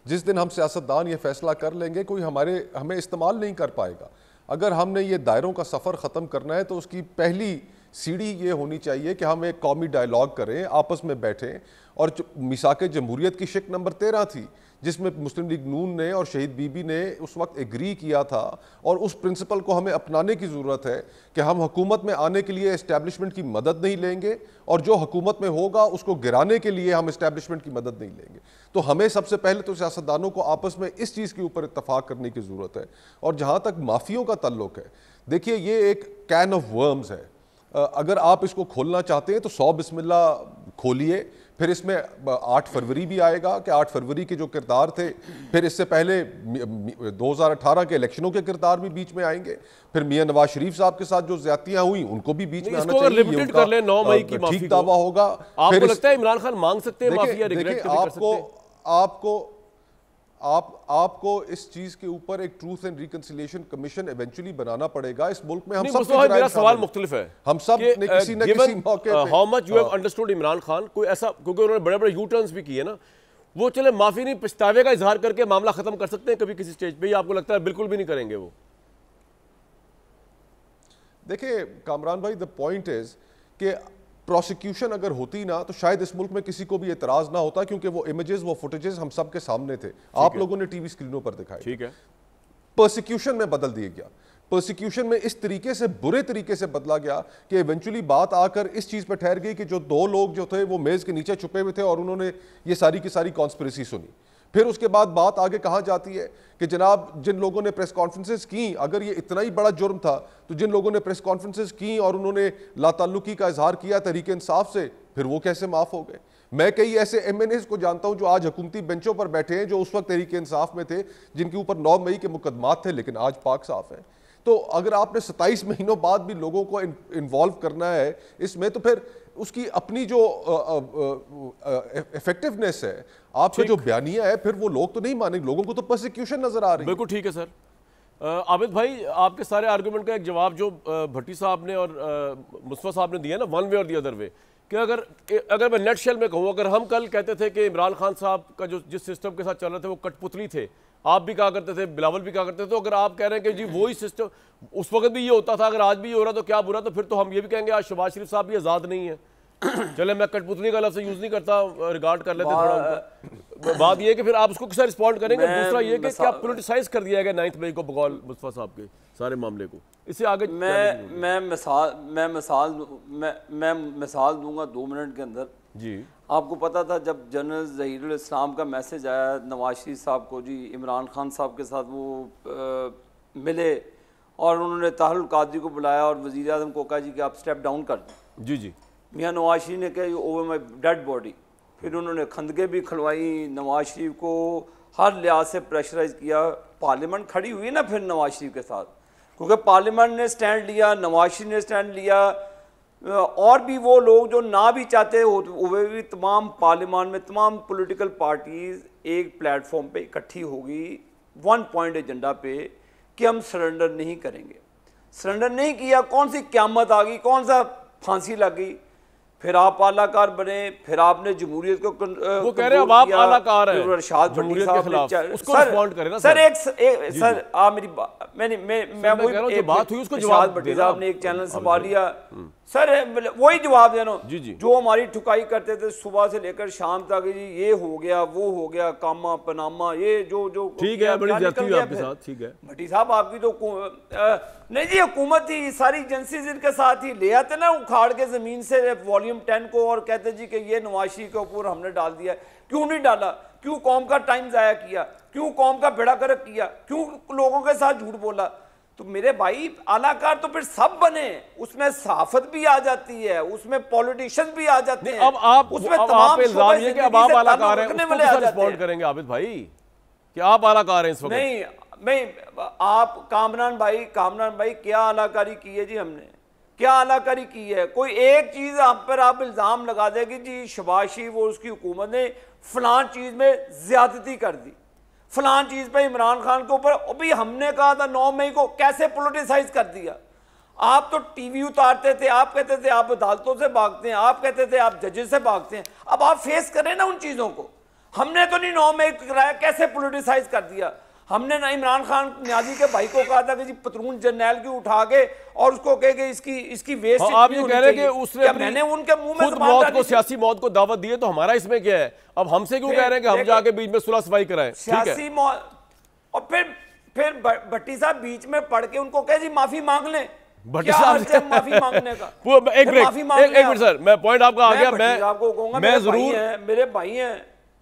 जिस दिन हम सियासतदान ये फैसला कर लेंगे कोई हमें इस्तेमाल नहीं कर पाएगा। अगर हमने ये दायरों का सफ़र ख़त्म करना है तो उसकी पहली सीढ़ी ये होनी चाहिए कि हम एक कौमी डायलॉग करें, आपस में बैठें। और मिसाक जमहूरियत की शिक नंबर 13 थी जिसमें मुस्लिम लीग नून ने और शहीद बीबी ने उस वक्त एग्री किया था, और उस प्रिंसिपल को हमें अपनाने की ज़रूरत है कि हम हुकूमत में आने के लिए इस्टेब्लिशमेंट की मदद नहीं लेंगे और जो हुकूमत में होगा उसको गिराने के लिए हम इस्टेब्लिशमेंट की मदद नहीं लेंगे। तो हमें सबसे पहले तो सियासतदानों को आपस में इस चीज़ के ऊपर इत्तफाक करने की ज़रूरत है। और जहाँ तक माफ़ियों का ताल्लुक है, देखिए ये एक कैन ऑफ वर्म्स है। अगर आप इसको खोलना चाहते हैं तो 100 बिस्मिल्लाह खोलिए। फिर इसमें 8 फरवरी भी आएगा कि 8 फरवरी के जो किरदार थे, फिर इससे पहले 2018 के इलेक्शनों के किरदार भी बीच में आएंगे, फिर मियां नवाज शरीफ साहब के साथ जो ज्यादतियां हुई उनको भी बीच में आना चाहिए। लिमिटेड कर ले 9 मई की माफी, ठीक दावा होगा। आपको लगता है इमरान खान मांग सकते हैं माफी या रिग्रेट कर सकते हैं? आपको इस चीज के ऊपर एक truth and reconciliation commission eventually बनाना पड़ेगा। इस मुल्क में हम सब, मेरा सवाल मुख्तलिफ है, हम सब ने किसी न किसी मौके पे how much you have understood Imran Khan, कोई ऐसा, क्योंकि उन्होंने बड़े बड़े यू टर्न्स भी किए ना, वो चले माफी नहीं पछतावे का इजहार करके मामला खत्म कर सकते हैं कभी किसी स्टेज पे, आपको लगता है बिल्कुल भी नहीं करेंगे वो? देखिए कामरान भाई, द पॉइंट इज कि प्रोसिक्यूशन अगर होती ना तो शायद इस मुल्क में किसी को भी एतराज ना होता, क्योंकि वो इमेजेस, वो फुटेजेस हम सब के सामने थे, आप लोगों ने टीवी स्क्रीनों पर दिखाए। ठीक है, प्रोसिक्यूशन में बदल दिया गया। प्रोसिक्यूशन में इस तरीके से, बुरे तरीके से बदला गया कि इवेंचुअली बात आकर इस चीज पर ठहर गई कि जो 2 लोग जो थे वो मेज के नीचे छुपे हुए थे और उन्होंने ये सारी की सारी कॉन्स्पिरेसी सुनी। फिर उसके बाद बात आगे कहाँ जाती है कि जनाब जिन लोगों ने प्रेस कॉन्फ्रेंसेस की, अगर ये इतना ही बड़ा जुर्म था तो जिन लोगों ने प्रेस कॉन्फ्रेंसेस की और उन्होंने लाताल्लुकी का इजहार किया तहरीक इंसाफ से, फिर वो कैसे माफ हो गए? मैं कई ऐसे MNAs को जानता हूं जो आज हुकूमती बेंचों पर बैठे हैं, जो उस वक्त तहरीक इंसाफ में थे, जिनके ऊपर 9 मई के मुकदमात थे लेकिन आज पाक साफ है। तो अगर आपने 27 महीनों बाद भी लोगों को इन्वॉल्व करना है इसमें, तो फिर उसकी अपनी जो इफेक्टिवनेस है, आपका जो बयानिया है, फिर वो लोग तो नहीं मानेंगे, लोगों को तो प्रोसिक्यूशन नजर आ रही है। बिल्कुल ठीक है सर। आबिद भाई, आपके सारे आर्गुमेंट का एक जवाब जो भट्टी साहब ने और मुस्तफा साहब ने दिया ना, वन वे और दी अदर वे, कि अगर मैं नेट शेल में कहूँ, अगर हम कल कहते थे कि इमरान खान साहब का जो जिस सिस्टम के साथ चल रहे थे वो कठपुतली थे, आप भी कहा करते थे, बिलावल भी कहा करते थे, तो अगर आप कह रहे हैं कि जी वही सिस्टम उस वक्त भी ये होता था, अगर आज भी ये हो रहा तो क्या बुरा, तो फिर तो हम ये भी कहेंगे आज शहबाज शरीफ साहब भी आज़ाद नहीं है। चले मैं कठपुतली का लफ्ज़ यूज़ नहीं करता, रिगार्ड कर लेते थोड़ा। बात ये है कि फिर आप उसको किस रिस्पॉन्ड करेंगे? दूसरा ये कि क्या पोलिटिसाइज कर दिया गया 9 मई को बकौल मुस्तफा साहब के सारे मामले को? इससे आगे मैं मिसाल दूंगा 2 मिनट के अंदर जी। आपको पता था जब जनरल ज़हीरुल इस्लाम का मैसेज आया नवाज शरीफ साहब को, जी इमरान खान साहब के साथ वो मिले और उन्होंने ताहरुल कादरी को बुलाया और वज़ीर आज़म को कहा जी कि आप स्टेप डाउन कर दें। जी जी। मियाँ नवाज शरीफ ने कहा ओवर माई डेड बॉडी। फिर उन्होंने खंदके भी खलवाई, नवाज शरीफ को हर लिहाज से प्रेशराइज किया। पार्लियामेंट खड़ी हुई ना फिर नवाज शरीफ के साथ, क्योंकि पार्लियामेंट ने स्टैंड लिया, नवाज शरीफ ने स्टैंड लिया, और भी वो लोग जो ना भी चाहते हुए भी तमाम पार्लियामेंट में तमाम पॉलिटिकल पार्टीज एक प्लेटफॉर्म पे इकट्ठी होगी 1 पॉइंट एजेंडा पे कि हम सरेंडर नहीं करेंगे। सरेंडर नहीं किया, कौन सी क़यामत आ गई, कौन सा फांसी लग गई? फिर आप आलाकार बने, फिर आपने जमहूरियत को वो कह रहे हैं अब आप आलाकार हैं अरशाद भट्टी साहब खिलाफ, ने उसको रिस्पॉन्ड करें ना सर। सर आप मेरी मैं वही बात हुई उसको जवाब भट्टी साहब ने एक चैनल संभाल लिया सर, वही जवाब देना जो हमारी ठुकाई करते थे सुबह से लेकर शाम तक, जी ये हो गया वो हो गया, कामा पनामा, ये जो ठीक है, बड़ी जाती हुई आपके साथ, ठीक है भट्टी साहब आपकी तो नहीं जी हुकूमत थी, सारी एजेंसीज इनके साथ ही ले आते ना उखाड़ के जमीन से वॉल्यूम 10 को और कहते जी कि ये नवाज शरीफ के ऊपर हमने डाल दिया। क्यों नहीं डाला? क्यों कौम का टाइम जाया किया? क्यों कौम का बेड़ा गर्क किया? क्यों लोगों के साथ झूठ बोला? तो मेरे भाई आलाकार तो फिर सब बने, उसमें सहाफत भी आ जाती है, उसमें पॉलिटिशियन भी आ जाते हैं, अब आप उसमें तमाम इल्जाम ये कि अब आप आलाकार हैं, उसको कैसे रिस्पॉन्ड करेंगे आबिद भाई कि आप आलाकार हैं इस वक्त? नहीं आप कामरान भाई क्या आलाकारी की है जी? हमने क्या आलाकारी की है? कोई एक चीज आप पर आप इल्जाम लगा देगी जी शहबाज शरीफ और उसकी हुकूमत ने फलान चीज में ज्यादती कर दी, फलान चीज पे इमरान खान के ऊपर, अभी हमने कहा था 9 मई को, कैसे पोलिटिसाइज कर दिया। आप तो टीवी उतारते थे, आप कहते थे आप अदालतों से भागते हैं, आप कहते थे आप जजेस से भागते हैं, अब आप फेस करें ना उन चीजों को। हमने तो नहीं 9 मई को कराया, कैसे पोलिटिसाइज कर दिया। हमने ना इमरान खान न्याजी के भाई को कहा था कि जी पतरून जर्नैल की उठा के और उसको कहे कि इसकी वेस्ट आप ये कह रहे हैं कि उसने मैंने उनके मुंह में मौत को, सियासी मौत को दावत दी है, तो हमारा इसमें क्या है? अब हमसे क्यों कह रहे हैं कि हम जाके बीच में सुलह सफाई कराएं? सियासी मौत, और फिर भट्टी साहब बीच में पढ़ के उनको कहे जी माफी मांग लें। भट्टी साहब माफी मांगने का एक मिनट सर, मैं पॉइंट आपका आ गया, मैं जरूर, मेरे भाई हैं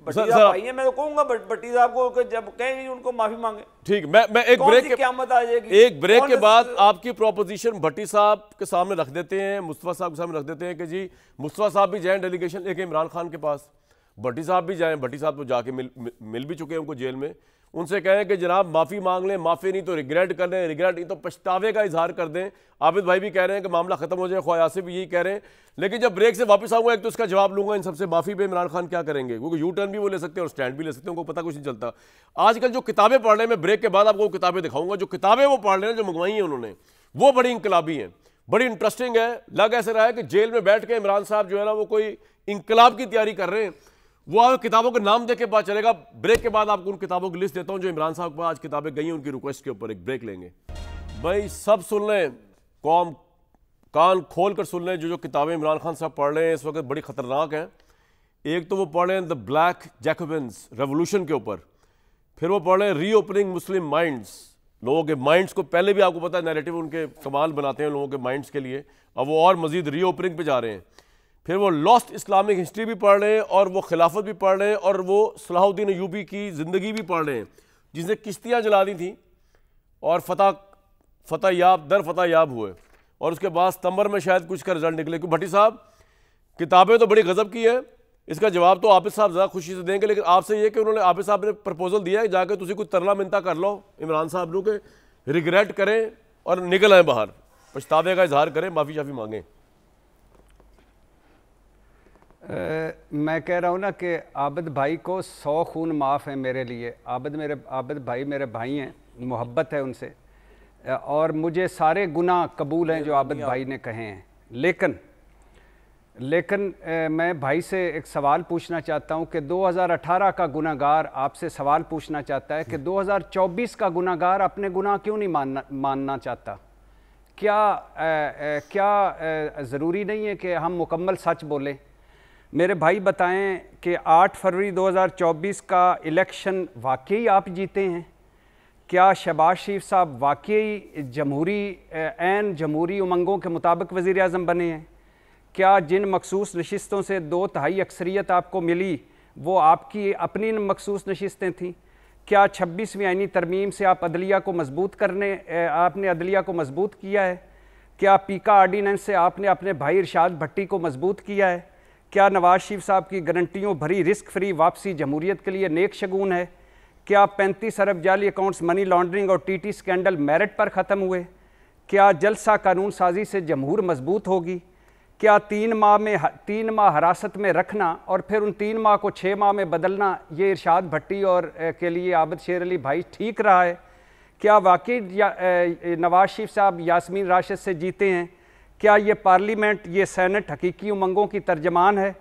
भाई है, मैं तो कहूंगा भट्टी साहब को जब कहें उनको माफी मांगे। ठीक, मैं एक ब्रेक के बाद आपकी प्रोपोजिशन भट्टी साहब के सामने रख देते हैं, मुस्तफा साहब के सामने रख देते हैं कि जी मुस्तफा साहब भी जाएं डेलीगेशन लेके इमरान खान के पास, भट्टी साहब भी जाएं। भट्टी साहब तो जाके मिल भी चुके हैं उनको जेल में, उनसे कहें कि जनाब माफ़ी मांग लें, माफ़ी नहीं तो रिग्रेट कर लें, रिग्रेट नहीं तो पछतावे का इजहार कर दें। आबिद भाई भी कह रहे हैं कि मामला ख़त्म हो जाए, ख्वाह से भी यही कह रहे हैं। लेकिन जब ब्रेक से वापस आऊँगा एक तो इसका जवाब लूँगा इन सबसे, माफ़ी पे इमरान खान क्या करेंगे, क्योंकि यू टर्न भी वो ले सकते हैं और स्टैंड भी ले सकते हैं, उनको पता कुछ नहीं चलता। आजकल जो किताबें पढ़ रहे हैं, मैं ब्रेक के बाद आपको किताबें दिखाऊंगा, जो किताबें वो पढ़ रहे हैं, जो मंगवाई हैं उन्होंने, वो बड़ी इनकलाबी हैं, बड़ी इंटरेस्टिंग है। लग ऐसे रहा है कि जेल में बैठ के इमरान साहब जो है ना वो कोई इनकलाब की तैयारी कर रहे हैं। वो आप किताबों के नाम देख के पता चलेगा। ब्रेक के बाद आपको उन किताबों की लिस्ट देता हूं जो इमरान साहब के पास आज किताबें गई हैं, उनकी रिक्वेस्ट के ऊपर। एक ब्रेक लेंगे भाई, सब सुन लें, कौम कान खोल कर सुन लें। जो किताबें इमरान खान साहब पढ़ रहे हैं इस वक्त बड़ी ख़तरनाक हैं। एक तो वो पढ़ रहे हैं द ब्लैक जैकोबिन्स रेवोल्यूशन के ऊपर, फिर वो पढ़ रहे हैं रीओपनिंग मुस्लिम माइंड्स, लोगों के माइंड्स को, पहले भी आपको पता है नैरेटिव उनके कमाल बनाते हैं लोगों के माइंड्स के लिए, अब वो और मजीद रीओपनिंग पे जा रहे हैं। फिर वो लॉस्ट इस्लामिक हिस्ट्री भी पढ़ रहे हैं और वो खिलाफत भी पढ़ रहे हैं और वो सलाहुद्दीन अय्यूबी की ज़िंदगी भी पढ़ रहे हैं, जिसने किश्तियाँ जला दी थी और फतह याब हुए, और उसके बाद सितंबर में शायद कुछ का रिजल्ट निकले। क्योंकि भट्टी साहब किताबें तो बड़ी गजब की है, इसका जवाब तो आबिद साहब ज़्यादा खुशी से देंगे, लेकिन आपसे ये कि उन्होंने, आबिद साहब ने प्रपोजल दिया है जाकर तुम कुछ तरला मिनता कर लो इमरान साहब लो के, रिग्रेट करें और निकल आए बाहर, पछतावे का इजहार करें, माफ़ी शाफी मांगें। मैं कह रहा हूँ ना कि आबिद भाई को 100 खून माफ़ है मेरे लिए। आबिद भाई मेरे भाई हैं, मोहब्बत है उनसे, और मुझे सारे गुनाह कबूल हैं जो आबिद भाई ने कहे हैं। लेकिन मैं भाई से एक सवाल पूछना चाहता हूँ कि 2018 का गुनाहगार आपसे सवाल पूछना चाहता है कि 2024 का गुनाहगार अपने गुनाह क्यों नहीं मानना चाहता? क्या ज़रूरी नहीं है कि हम मुकम्मल सच बोलें? मेरे भाई बताएं कि 8 फरवरी 2024 का इलेक्शन वाकई आप जीते हैं? क्या शहबाज शरीफ साहब वाकई जमहूरी उमंगों के मुताबिक वज़ीर आज़म बने हैं? क्या जिन मखसूस नशिस्तों से 2/3 अक्सरियत आपको मिली वो आपकी अपनी मखसूस नशिस्तें थीं? क्या 26वीं आईनी तरमीम से आपने अदलिया को मजबूत किया है? क्या पीका आर्डीनेंस से आपने अपने भाई इरशाद भट्टी को मजबूत किया है? क्या नवाज शरीफ साहब की गारंटियों भरी रिस्क फ्री वापसी जमहूरियत के लिए नेक शगुन है? क्या 35 अरब जाली अकाउंट्स मनी लॉन्ड्रिंग और टीटी स्कैंडल मेरिट पर ख़त्म हुए? क्या जलसा कानून साजी से जमहूर मजबूत होगी? क्या 3 माह हिरासत में रखना और फिर उन 3 माह को 6 माह में बदलना, ये इरशाद भट्टी और के लिए आबिद शेर अली भाई ठीक रहा है? क्या वाकई नवाज शरीफ साहब यास्मीन राशिद से जीते हैं? क्या ये पार्लियामेंट, ये सेनेट हकीकी उमंगों की तर्जमान है?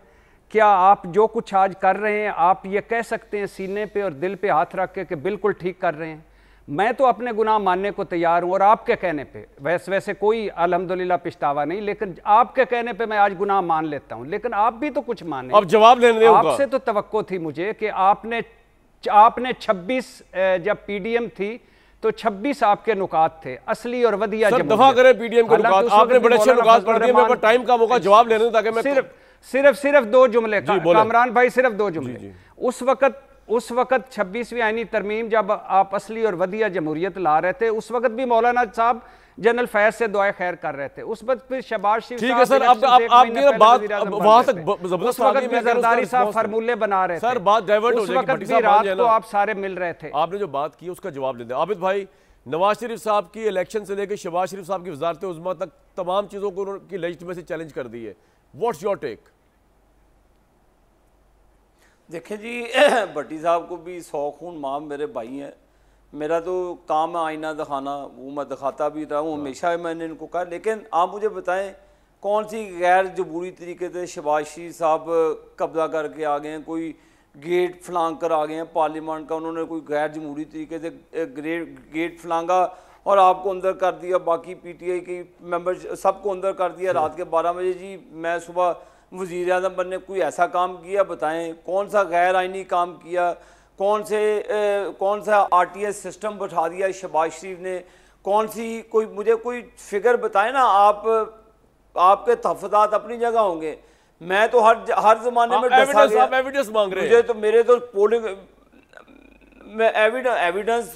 क्या आप जो कुछ आज कर रहे हैं, आप ये कह सकते हैं सीने पे और दिल पे हाथ रख के कि बिल्कुल ठीक कर रहे हैं? मैं तो अपने गुनाह मानने को तैयार हूं, और आपके कहने पे वैसे कोई अल्हम्दुलिल्लाह पछतावा नहीं, लेकिन आपके कहने पे मैं आज गुनाह मान लेता हूं। लेकिन आप भी तो कुछ माने। अब जवाब लेने दें उनका। आपसे तो तवक्को थी मुझे कि आपने 26 जब पीडीएम थी तो 26 आपके नुकात थे असली और वदिया। सर दफा करें पीडीएम के नुकात, आपने बड़े अच्छे नुकात पढ़ दिए, मेरे को टाइम कम होगा, जवाब लेने ताकि मैं सिर्फ 2 जुमले। कामरान भाई सिर्फ 2 जुमले। उस वक्त 26वीं आईनी तरमीम जब आप असली और वदिया जमहूरियत ला रहे थे, उस वक्त भी मौलाना साहब जनरल फैज से दुआए खैर कर रहे थे। उस वक्त फिर शहबाज शरीफ ठीक है सर, अब आपकी बात वहां तक उस वक्त भी जरदारी साहब फार्मूले बना रहे थे। सर बात डाइवर्ट हो जाएगी, उस वक्त भी रात को आप सारे मिल रहे थे। आपने जो बात की उसका जवाब ले दें। आबिद भाई, नवाज शरीफ साहब की इलेक्शन से लेकर शहबाज शरीफ साहब की वजारत उज़्मा तक तमाम चीजों को उनकी लेजिटिमेसी चैलेंज कर दी है। What's your take? देखें जी, भट्टी साहब को भी 100 खून माम मेरे भाई हैं। मेरा तो काम है आईना दिखाना, वो मैं दिखाता भी रहा हूँ हमेशा, मैंने इनको कहा। लेकिन आप मुझे बताएं कौन सी गैर जमहूरी तरीके से शहबाज शरीफ साहब कब्जा करके आ गए हैं, कोई गेट फलांग कर आ गए हैं पार्लियामेंट का, उन्होंने कोई गैर जमहूरी तरीके से गेट फलांगा और आपको अंदर कर दिया, बाकी पीटीआई की मेंबर सबको अंदर कर दिया रात के 12 बजे। जी मैं सुबह वज़ीर आज़म बनने, कोई ऐसा काम किया? बताएं कौन सा गैर आइनी काम किया? कौन सा आरटीएस सिस्टम बैठा दिया शहबाज शरीफ ने? कौन सी मुझे कोई फिगर बताएं ना। आपके तहफ़्फ़ुज़ात अपनी जगह होंगे, मैं तो हर जमाने में डसा गया। एविडेंस मांग रहे हैं। मुझे तो मेरे तो पोलिंग मैं एविडेंस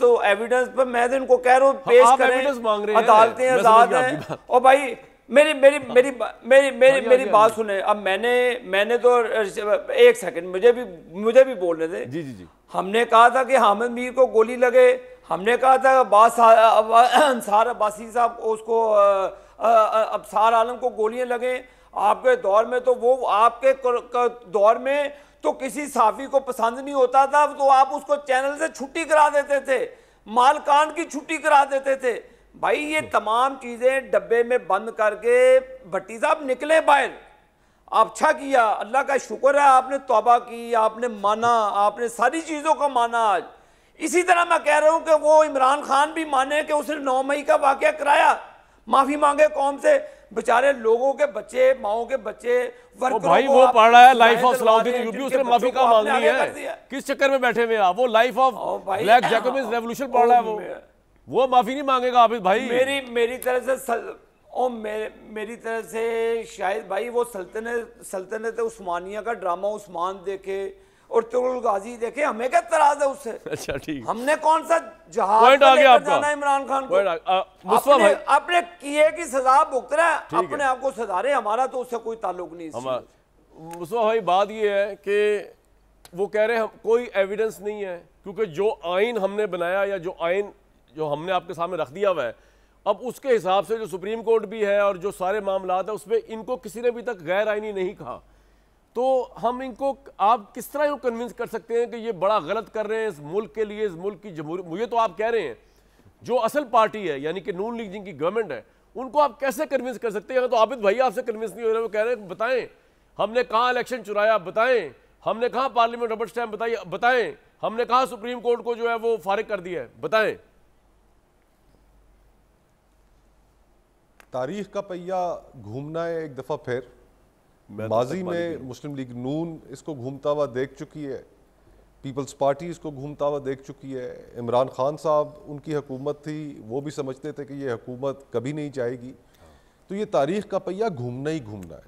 पर मैं तो इनको कह रहा हूँ पेश करें, अदालतें आजाद हैं। और भाई मेरी बात सुने। अब मैंने तो एक सेकंड मुझे भी बोलने दे। जी। हमने कहा था कि हामिद मीर को गोली लगे, हमने कहा था अंसार अब्बासी साहब उसको अब्सार आलम को गोलियां लगे। आपके दौर में तो वो आपके दौर में तो किसी साफी को पसंद नहीं होता था तो आप उसको चैनल से छुट्टी करा देते थे, मालकान की छुट्टी करा देते थे। भाई ये तमाम चीजें डब्बे में बंद करके भट्टी साहब निकले बाहर। अच्छा किया, अल्लाह का शुक्र है आपने तौबा की, आपने माना, आपने सारी चीजों को माना। आज इसी तरह मैं कह रहा हूं कि वो इमरान खान भी माने कि उसने 9 मई का वाकया कराया, माफी मांगे कौम से। बेचारे लोगों के बच्चे, माओ के बच्चे, भाई वो पढ़ रहा है लाइफ ऑफ सलाउद्दीन अय्यूबी, उसने माफी का मांगनी है। किस चक्कर में बैठे हुए आप? वो life of black Jacobian revolution पढ़ रहा है, वो माफी नहीं मांगेगा आबिद भाई। मेरी तरफ से शायद भाई वो सल्तनत उस्मानिया का ड्रामा उस्मान देखे और तुगलक गाजी देखे, हमें क्या तराज है उससे? अच्छा ठीक, हमने कौन सा जहाज लेकर जाना इमरान खान को? अपने किए की सजा भुगत रहा है, अपने आप को सजा रहे, हमारा तो उससे कोई ताल्लुक नहीं। मुस्तफा भाई बात ये है कि वो कह रहे हैं कोई एविडेंस नहीं है, क्योंकि जो आइन हमने बनाया या जो आइन जो हमने आपके सामने रख दिया हुआ है, अब उसके हिसाब से जो सुप्रीम कोर्ट भी है और जो सारे मामलात है उसमें इनको किसी ने अभी तक गैर आइनी नहीं कहा। तो हम इनको आप किस तरह कन्विंस कर सकते हैं कि ये बड़ा गलत कर रहे हैं इस मुल्क के लिए, इस मुल्क की जमहूरियत? मुझे तो आप कह रहे हैं जो असल पार्टी है यानी कि नून लीग जिनकी गवर्नमेंट है, उनको आप कैसे कन्विंस कर सकते हैं? तो आबिद भाई आपसे कन्विंस नहीं हो रहे, वो कह रहे हैं बताएं हमने कहाँ इलेक्शन चुराया, बताएं हमने कहाँ पार्लियामेंट रबर स्टैम्प बताएं हमने कहाँ सुप्रीम कोर्ट को जो है वो फारिग कर दिया है, बताएं। तारीख का पहिया घूमना है एक दफ़ा फिर। माजी में मुस्लिम लीग नून इसको घूमता हुआ देख चुकी है, पीपल्स पार्टी इसको घूमता हुआ देख चुकी है। इमरान खान साहब उनकी हुकूमत थी, वो भी समझते थे कि ये हुकूमत कभी नहीं जाएगी। तो ये तारीख का पहिया घूमना ही घूमना है।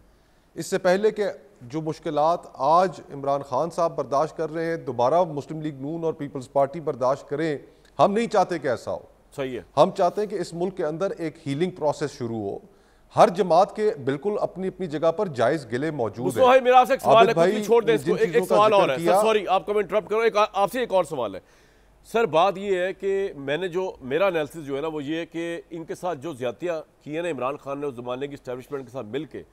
इससे पहले कि जो मुश्किलात आज इमरान खान साहब बर्दाश्त कर रहे हैं, दोबारा मुस्लिम लीग नून और पीपल्स पार्टी बर्दाश्त करें, हम नहीं चाहते कि ऐसा हो। सही है, हम चाहते हैं कि इस मुल्क के अंदर एक हीलिंग प्रोसेस शुरू हो। हर जमात के बिल्कुल अपनी अपनी जगह पर जायज गिले मौजूद हैं। भाई मेरा आपसे एक सवाल है, कुछ छोड़ दें इसको, एक सवाल और है सर, सॉरी आपको मैं इंटरप्ट करूं, आपसे एक और सवाल है सर। बात ये है कि मैंने जो मेरा एनालिसिस जो है ना वो ये है कि इनके साथ जो ज्यादतियां की है ना इमरान खान ने उस जमाने की एस्टेब्लिशमेंट के साथ मिलके,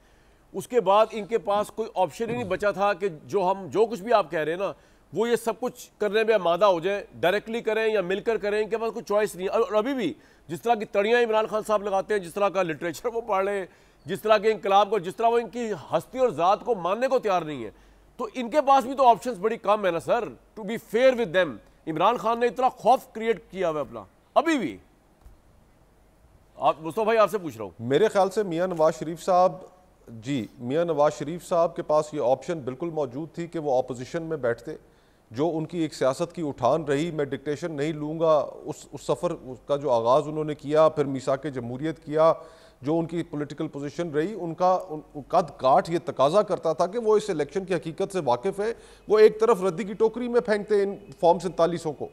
उसके बाद इनके पास कोई ऑप्शन ही नहीं बचा था कि जो कुछ भी आप कह रहे हैं ना वो ये सब कुछ करने में आमादा हो जाए, डायरेक्टली करें या मिलकर करें, इनके पास कोई चॉइस नहीं है। और अभी भी जिस तरह की तड़ियाँ इमरान खान साहब लगाते हैं, जिस तरह का लिटरेचर वो पढ़ रहे हैं, जिस तरह के इंकलाब को, जिस तरह वो इनकी हस्ती और ज़ात को मानने को तैयार नहीं है, तो इनके पास भी तो ऑप्शंस बड़ी कम है ना sir, to be fair with them. Imran Khan ने इतना खौफ क्रिएट किया हुआ अपना अभी भी। आप मुस्तफा भाई आपसे पूछ रहा हूँ, मेरे ख्याल से मियां नवाज शरीफ साहब, जी मियां नवाज शरीफ साहब के पास ये ऑप्शन बिल्कुल मौजूद थी कि वो अपोजिशन में बैठते। जो उनकी एक सियासत की उठान रही, मैं डिक्टेशन नहीं लूँगा, उस सफ़र का जो आगाज़ उन्होंने किया, फिर मीसाक जमहूरियत किया, जो उनकी पॉलिटिकल पोजीशन रही, उनका कद काठ ये तकाजा करता था कि वो इस इलेक्शन की हकीकत से वाकिफ़ है। वो एक तरफ रद्दी की टोकरी में फेंकते इन फॉर्म 47 को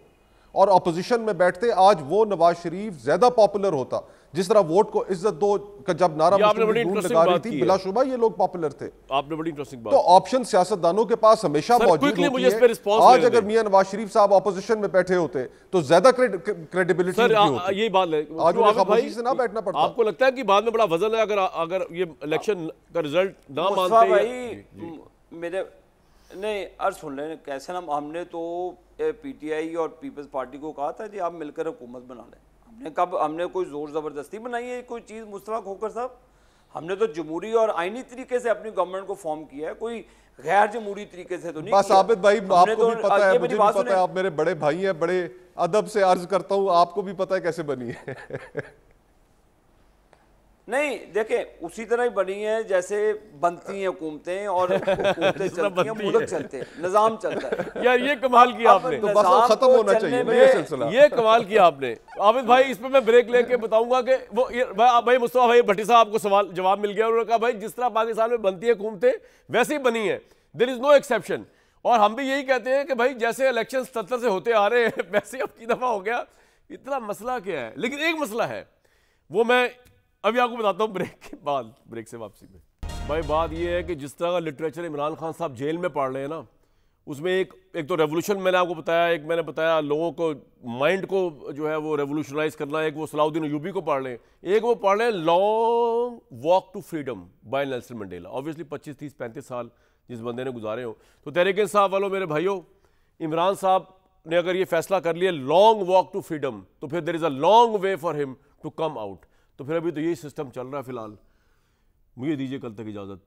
और अपोजिशन में बैठते। आज वो नवाज शरीफ ज़्यादा पॉपुलर होता। जिस तरह वोट को इज्जत दो का जब नारा लगा रही थी, बिलाशुबा ये लोग पॉपुलर थे। आपने बड़ी इंटरेस्टिंग बात। तो ऑप्शन सियासतदानों के पास हमेशा मौजूद होती है। आज अगर मियां नवाज शरीफ साहब ऑपोजिशन में बैठे होते तो ज्यादा क्रेडिबिलिटी होती। ये बात है, आज उन्हें खामोशी से ना बैठना पड़ता। आपको लगता है कि बाद में बड़ा वजन है अगर ये इलेक्शन का रिजल्ट ना मानते भाई मेरे नहीं अर्ज सुन लें कैसे ना, हमने तो पीटीआई और पीपल्स पार्टी को कहा था कि आप मिलकर हुकूमत बना लें। हमने कोई जोर जबरदस्ती बनाई है कोई चीज़ मुस्तफा खोकर साहब? हमने तो जमहूरी और आईनी तरीके से अपनी गवर्नमेंट को फॉर्म किया है, कोई गैर जमहूरी तरीके से तो नहीं। बस आबिद भाई आपको भी पता है, मुझे भी पता है, आप मेरे बड़े भाई हैं, बड़े अदब से अर्ज करता हूं, आपको भी पता है कैसे बनी है। नहीं देखें, उसी तरह ही बनी है जैसे बनती हैं हुकूमतें और हुकूमतें चलती हैं, मुल्क चलते हैं, निज़ाम चलता है। यार ये कमाल किया आपने, तो बस खत्म होना चाहिए ये सिलसिला। ये कमाल किया आपने आबिद भाई। इस पर मैं ब्रेक लेके बताऊंगा कि वो भाई मुस्तफा भाई भट्टी साहब आपको सवाल जवाब मिल गया। उन्होंने कहा भाई जिस तरह पाकिस्तान में बनती है हुकूमतें वैसे ही बनी है, देयर इज नो एक्सेप्शन। और हम भी यही कहते हैं कि भाई जैसे इलेक्शन 77 से होते आ रहे हैं वैसे अब की दफा हो गया। इतना मसला क्या है? लेकिन एक मसला है, वो मैं अभी आपको बताता हूँ ब्रेक के बाद, ब्रेक से वापसी में। भाई बात ये है कि जिस तरह का लिटरेचर इमरान खान साहब जेल में पढ़ रहे हैं ना, उसमें एक तो रेवोल्यूशन मैंने आपको बताया, एक मैंने बताया लोगों को माइंड को जो है वो रेवोल्यूशनाइज करना, एक वो सलाउद्दीन अयूबी को पढ़ लें, एक वो पढ़ लें long walk to freedom by Nelson Mandela. Obviously 25, 30, 35 साल जिस बंदे ने गुजारे हो। तो तहरीक इंसाफ वालों मेरे भाइयों, इमरान साहब ने अगर ये फैसला कर लिया लॉन्ग वॉक टू फ्रीडम, तो फिर there is a long way for him to come out. तो फिर अभी तो यही सिस्टम चल रहा है फिलहाल। मुझे दीजिए कल तक इजाज़त।